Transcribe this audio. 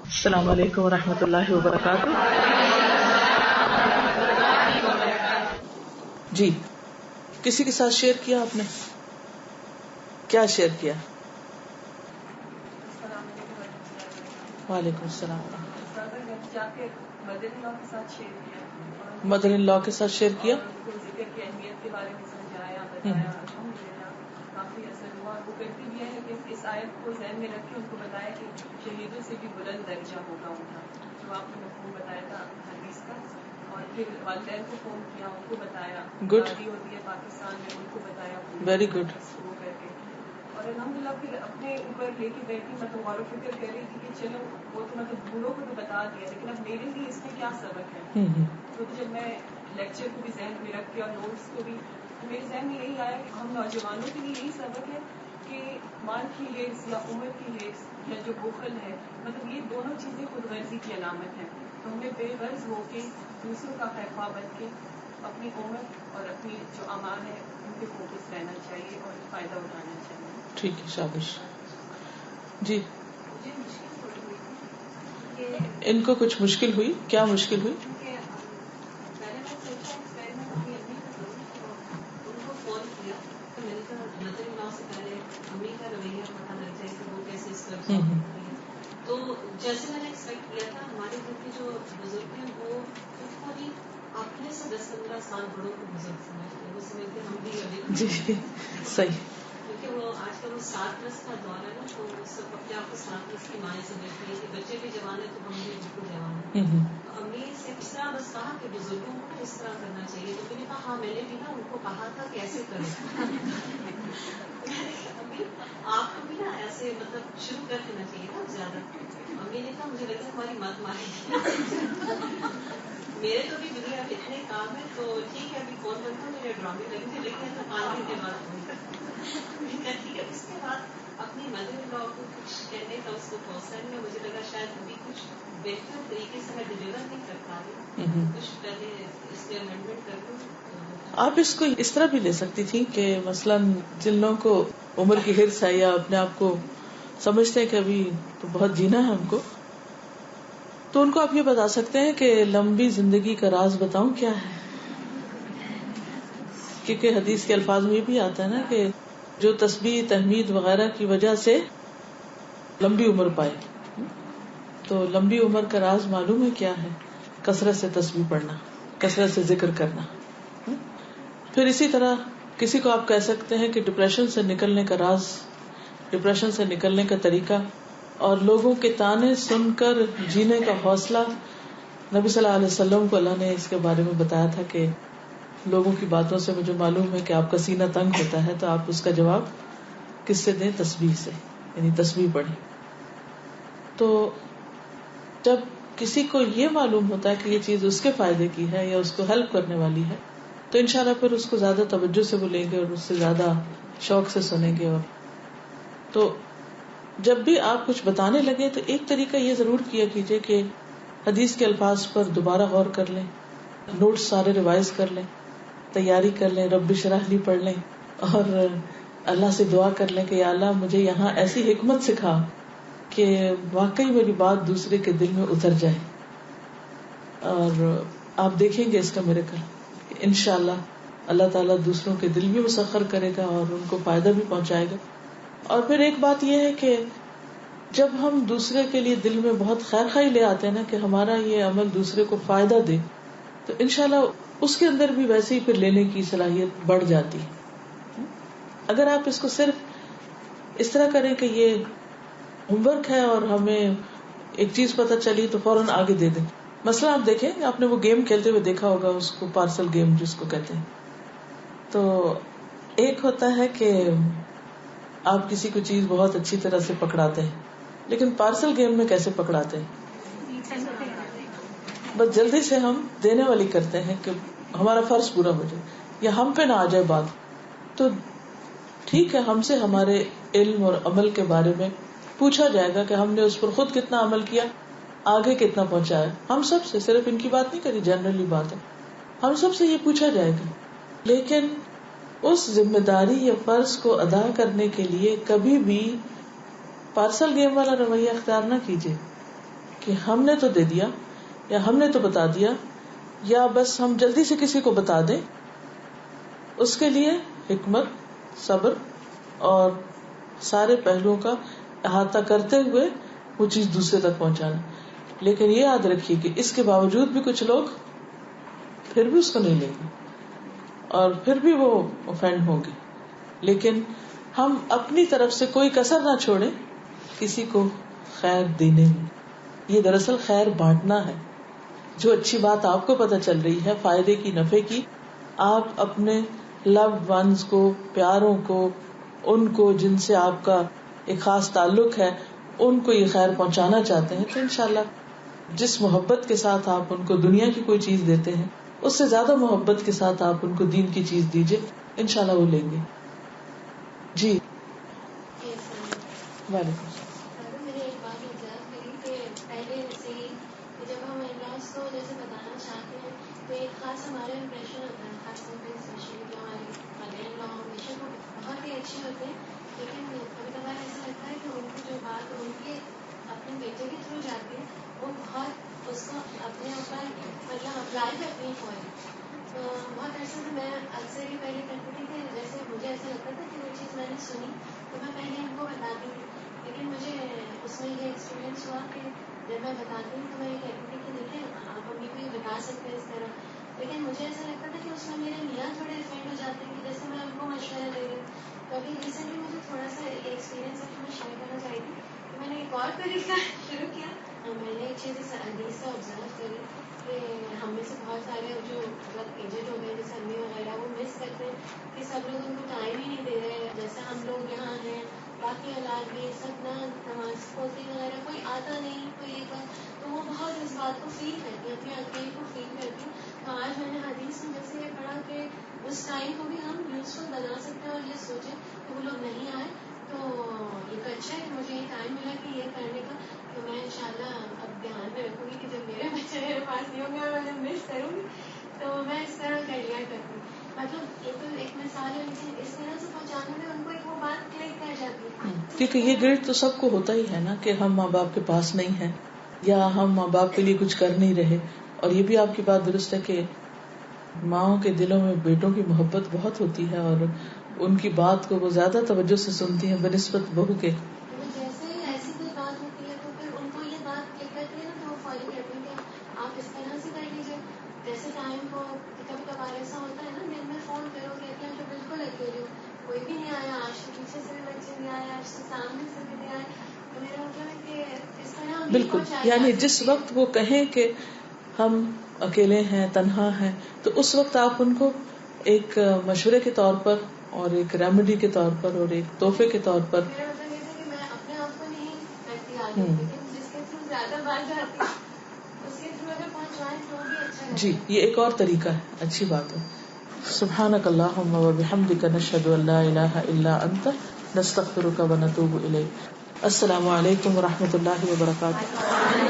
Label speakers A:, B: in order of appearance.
A: السلام علیکم ورحمۃ اللہ وبرکاتہ. جی, کسی کے ساتھ شیئر کیا آپ نے؟ کیا شیئر کیا؟ وعلیکم السلام. مدر ان لا کے ساتھ شیئر کیا.
B: ذکر کی اہمیت کے بارے میں سمجھایا, بتایا, الحمدللہ کافی اثر ہوا. وہ کرتی بھی ہے لیکن اس آیت کو ذہن میں رکھ کے ان کو بتایا کہ شہیدوں سے بھی بلند درجہ ہوگا ان کا, جو آپ نے مفہوم بتایا تھا حدیث کا. اور پھر والدین کو فون کیا, ان کو بتایا, شادی ہوتی ہے پاکستان میں, ان کو بتایا.
A: Very good.
B: وہ کر کے اور الحمدللہ پھر اپنے اوپر لے کے بیٹھی, مطلب غور و فکر کر رہی تھی کہ چلو وہ تو مطلب بوڑھوں کو تو بتا دیا, لیکن اب میرے لیے اس میں کیا سبق ہے. تو جب میں لیکچر کو بھی ذہن میں رکھ کے اور نوٹس کو بھی, میرے ذہن میں یہی آیا کہ ہم نوجوانوں کے لیے یہی سبق ہے کہ مال کی حرص یا عمر کی حرص یا جو بخل ہے, مطلب یہ دونوں چیزیں خود غرضی کی علامت ہیں. تو ہمیں بے غرض ہو کے دوسروں کا خیرخواہ بن کے اپنی عمر اور اپنی جو اعمال ہے ان پہ فوکس رہنا چاہیے اور فائدہ اٹھانا چاہیے.
A: ٹھیک ہے, شاباش. جی,
B: مجھے مشکل تھوڑی ہوئی تھی کہ
A: ان کو کچھ مشکل ہوئی. کیا مشکل ہوئی؟
B: پہلے میں سوچا ایکسپیریمنٹ اپنی امی کا کروں, تو ان کو فون کیا تو مل کر مدر ان لا سے پہلے امی کا رویہ پتہ لگ جائے کہ وہ کیسے اس پر جواب کرتی ہے. تو جیسے میں نے ایکسپیکٹ کیا تھا, ہمارے گھر کے جو بزرگ ہیں وہ خود کو بھی اپنے سے 10-15 سال بڑوں کو بزرگ سمجھتے ہیں. وہ سمجھتے ہم بھی ابھی
A: جی صحیح.
B: کیونکہ وہ آج کل وہ 7+ کا دور ہے نا, تو وہ سب اپنے آپ کو 7+ کی مائیں سمجھتی ہے کہ بچے بھی جوان ہے تو ہم بھی بالکل جوان ہیں. امی سے اس طرح بس کہا کہ بزرگوں کو اس طرح کرنا چاہیے, تو میں نے کہا ہاں میں نے بھی نا ان کو کہا تھا کہ ایسے کریں. امی آپ کو بھی نا ایسے مطلب شروع کر دینا چاہیے نا زیادہ. امی نے کہا مجھے لگتا ہے ہماری مت ماری. میرے تو بھی دنیا میں اتنے کام ہے, تو ٹھیک ہے ابھی فون کرتا ہوں, میرے ڈرامے لگے تھے لیکن تو 5 دن کے بعد فون کرتا. ٹھیک ہے, اس کے بعد اپنی مدر ان لا کو کچھ کہنے کا اس کو حوصلہ نہیں ہے. مجھے لگا شاید ابھی کچھ بہتر طریقے سے میں ڈلیور نہیں کر پا رہی, کچھ پہلے اس کے امینڈمنٹ کر دوں.
A: آپ اس کو اس طرح بھی لے سکتی تھی کہ مثلاً جن لوگوں کو عمر کی حرص ہے یا اپنے آپ کو سمجھتے ہیں کہ ابھی تو بہت جینا ہے ان کو, تو ان کو آپ یہ بتا سکتے ہیں کہ لمبی زندگی کا راز بتاؤں کیا ہے. کیونکہ حدیث کے الفاظ میں یہ بھی آتا ہے نا کہ جو تسبیح تحمید وغیرہ کی وجہ سے لمبی عمر پائے, تو لمبی عمر کا راز معلوم ہے کیا ہے؟ کثرت سے تسبیح پڑھنا, کثرت سے ذکر کرنا. پھر اسی طرح کسی کو آپ کہہ سکتے ہیں کہ ڈپریشن سے نکلنے کا راز, ڈپریشن سے نکلنے کا طریقہ اور لوگوں کے تانے سن کر جینے کا حوصلہ. نبی صلی اللہ علیہ وسلم کو اللہ نے اس کے بارے میں بتایا تھا کہ لوگوں کی باتوں سے مجھے معلوم ہے کہ آپ کا سینہ تنگ ہوتا ہے, تو آپ اس کا جواب کس سے دیں؟ تسبیح سے, یعنی تسبیح پڑھیں. تو جب کسی کو یہ معلوم ہوتا ہے کہ یہ چیز اس کے فائدے کی ہے یا اس کو ہیلپ کرنے والی ہے, تو انشاءاللہ پھر اس کو زیادہ توجہ سے وہ لیں گے اور اس سے زیادہ شوق سے سنیں گے. اور تو جب بھی آپ کچھ بتانے لگے تو ایک طریقہ یہ ضرور کیا کیجیے کہ حدیث کے الفاظ پر دوبارہ غور کر لیں, نوٹس سارے ریوائز کر لیں, تیاری کر لیں, رب اشرح لی پڑھ لیں اور اللہ سے دعا کر لیں کہ یا اللہ مجھے یہاں ایسی حکمت سکھا کہ واقعی میری بات دوسرے کے دل میں اتر جائے. اور آپ دیکھیں گے اس کا میریکل, انشاءاللہ اللہ تعالیٰ دوسروں کے دل بھی مسخر کرے گا اور ان کو فائدہ بھی پہنچائے گا. اور پھر ایک بات یہ ہے کہ جب ہم دوسرے کے لیے دل میں بہت خیر خواہی لے آتے ہیں نا کہ ہمارا یہ عمل دوسرے کو فائدہ دے, تو انشاءاللہ اس کے اندر بھی ویسے ہی پھر لینے کی صلاحیت بڑھ جاتی ہے. اگر آپ اس کو صرف اس طرح کریں کہ یہ ہوم ورک ہے اور ہمیں ایک چیز پتہ چلی تو فوراً آگے دے دیں. مثلا آپ دیکھیں, آپ نے وہ گیم کھیلتے ہوئے دیکھا ہوگا, اس کو پارسل گیم جس کو کہتے ہیں. تو ایک ہوتا ہے کہ آپ کسی کو چیز بہت اچھی طرح سے پکڑاتے ہیں, لیکن پارسل گیم میں کیسے پکڑاتے ہیں؟ بس جلدی سے ہم دینے والی کرتے ہیں کہ ہمارا فرض پورا ہو جائے یا ہم پہ نہ آ جائے بات. تو ٹھیک ہے, ہم سے ہمارے علم اور عمل کے بارے میں پوچھا جائے گا کہ ہم نے اس پر خود کتنا عمل کیا, آگے کتنا پہنچایا. ہم سب سے, صرف ان کی بات نہیں کری, جنرلی بات ہے, ہم سب سے یہ پوچھا جائے گا. لیکن اس ذمہ داری یا فرض کو ادا کرنے کے لیے کبھی بھی پارسل گیم والا رویہ اختیار نہ کیجیے کہ ہم نے تو دے دیا یا ہم نے تو بتا دیا یا بس ہم جلدی سے کسی کو بتا دیں. اس کے لیے حکمت، صبر اور سارے پہلوؤں کا احاطہ کرتے ہوئے وہ چیز دوسرے تک پہنچانا. لیکن یہ یاد رکھیے کہ اس کے باوجود بھی کچھ لوگ پھر بھی اس کو نہیں لیں گے اور پھر بھی وہ اوفینڈ ہوں گے. لیکن ہم اپنی طرف سے کوئی کسر نہ چھوڑیں کسی کو خیر دینے میں. یہ دراصل خیر بانٹنا ہے. جو اچھی بات آپ کو پتہ چل رہی ہے فائدے کی، نفع کی، آپ اپنے لوڈ ونز کو، پیاروں کو، ان کو جن سے آپ کا ایک خاص تعلق ہے، ان کو یہ خیر پہنچانا چاہتے ہیں تو انشاءاللہ جس محبت کے ساتھ آپ ان کو دنیا کی کوئی چیز دیتے ہیں اس سے زیادہ محبت کے ساتھ آپ ان کو دین کی چیز دیجئے، انشاءاللہ وہ لیں گے. جی وعلیکم السلام.
C: میں نے ایک بات observe کری کہ پہلے سے ہی جب ہم ان-لاس کو جیسے بتانا چاہتے ہیں تو ایک خاص ہمارا امپریشن ہوتا ہے، خاص طور پہ اسپیشلی جو ہمارے مدر ان لا ہمیشہ وہ بہت ہی اچھے ہوتے ہیں. لیکن کبھی کبھار ایسا لگتا ہے کہ ان کی جو بات ان کے اپنے بیٹے کے تھرو جاتی ہے وہ بہت اس کو اپنے اوپر مطلب اپلائی کرتی ہیں فوری. تو بہت عرصے سے میں اکثر ہی پہلے کرتی تھی کہ جیسے مجھے ایسا لگتا تھا کہ وہ چیز میں نے سنی تو میں پہلے ان کو بتاتی تھی. لیکن مجھے اس میں یہ ایکسپیرئنس ہوا کہ جب میں بتاتی ہوں تو میں یہ کہتی تھی کہ دیکھیں آپ امی کو یہ بتا سکتے ہیں اس طرح. لیکن مجھے ایسا لگتا تھا کہ اس میں میرے میاں تھوڑے افیکٹ ہو جاتے ہیں کہ جیسے میں ان کو مشورہ دے رہی ہوں. تو ابھی ریسنٹلی مجھے تھوڑا سا یہ ایکسپیرئنس ہے کہ میں شیئر کرنا چاہی تھی کہ میں نے ایک اور طریقہ شروع کیا. میں نے ایک چیز اس حدیث سے آبزرو کری کہ ہم میں سے بہت سارے جو مطلب ایجڈ ہو گئے جیسے امی وغیرہ وہ مس کرتے ہیں کہ سب لوگ ان کو ٹائم ہی نہیں دے رہے جیسے ہم لوگ یہاں ہیں. باقی اولاد بھی سب نہ نماز پڑھتی وغیرہ کوئی آتا نہیں کوئی ایک بار تو وہ بہت اس بات کو فیل کرتی ہیں اپنے اکیلے کو فیل کرتی ہیں. تو آج میں نے حدیث میں جیسے یہ پڑھا کہ اس ٹائم کو بھی ہم یوزفل بنا سکتے ہیں اور یہ سوچیں کہ وہ لوگ نہیں آئے تو یہ تو اچھا ہے کہ مجھے یہ ٹائم ملا کہ یہ کرنے کا. تو میں انشاءاللہ اب دھیان میں رکھوں گی کہ جب میرے بچے میرے پاس نہیں ہوں گے اور میں انہیں مس کروں گی تو میں اس طرح کر لیا کروں. مطلب یہ تو ایک مثال ہے لیکن اس طرح سے پہنچانے میں ان کو ایک وہ بات کلک کر جاتی ہے.
A: کیونکہ یہ گلٹ تو سب کو ہوتا ہی ہے نا کہ ہم ماں باپ کے پاس نہیں ہیں یا ہم ماں باپ کے لیے کچھ کر نہیں رہے. اور یہ بھی آپ کی بات درست ہے کہ ماؤں کے دلوں میں بیٹوں کی محبت بہت ہوتی ہے اور ان کی بات کو وہ زیادہ توجہ سے سنتی ہیں بنسبت بہو کے.
C: جیسے ایسی کوئی بات ہوتی ہے تو پھر ان کو یہ بات کلک کرتی ہے نا تو وہ فوری کہتے ہیں کہ آپ اس طرح سے کر لیجیے. جیسے ٹائم کو کبھی کبھار ایسا ہوتا ہے نا دن میں فون کرو کہتے ہیں تو بالکل اکیلے ہو کوئی بھی نہیں آیا آج سے پیچھے سے بھی بچے نہیں آئے آج سے سامنے سے بھی نہیں آئے. تو میرا مطلب ہے کہ اس طرح
A: بالکل یعنی جس وقت وہ کہیں کہ ہم اکیلے ہیں تنہا ہیں تو اس وقت آپ ان کو ایک مشورے کے طور پر اور ایک ریمیڈی کے طور پر اور ایک تحفے کے طور پر
C: میرا مطلب یہ تھا کہ میں اپنے آپ کو نہیں کرتی آگے لیکن جس کے تھرو زیادہ بات جاتی اس کے تھرو اگر پہنچوائیں تو بھی اچھا.
A: جی یہ ایک اور طریقہ ہے، اچھی بات ہے. سبحانک اللہم وبحمدک نشہد ان لا الہ الا انت نستغفرک ونتوب الیک. السلام علیکم ورحمۃ اللہ وبرکاتہ.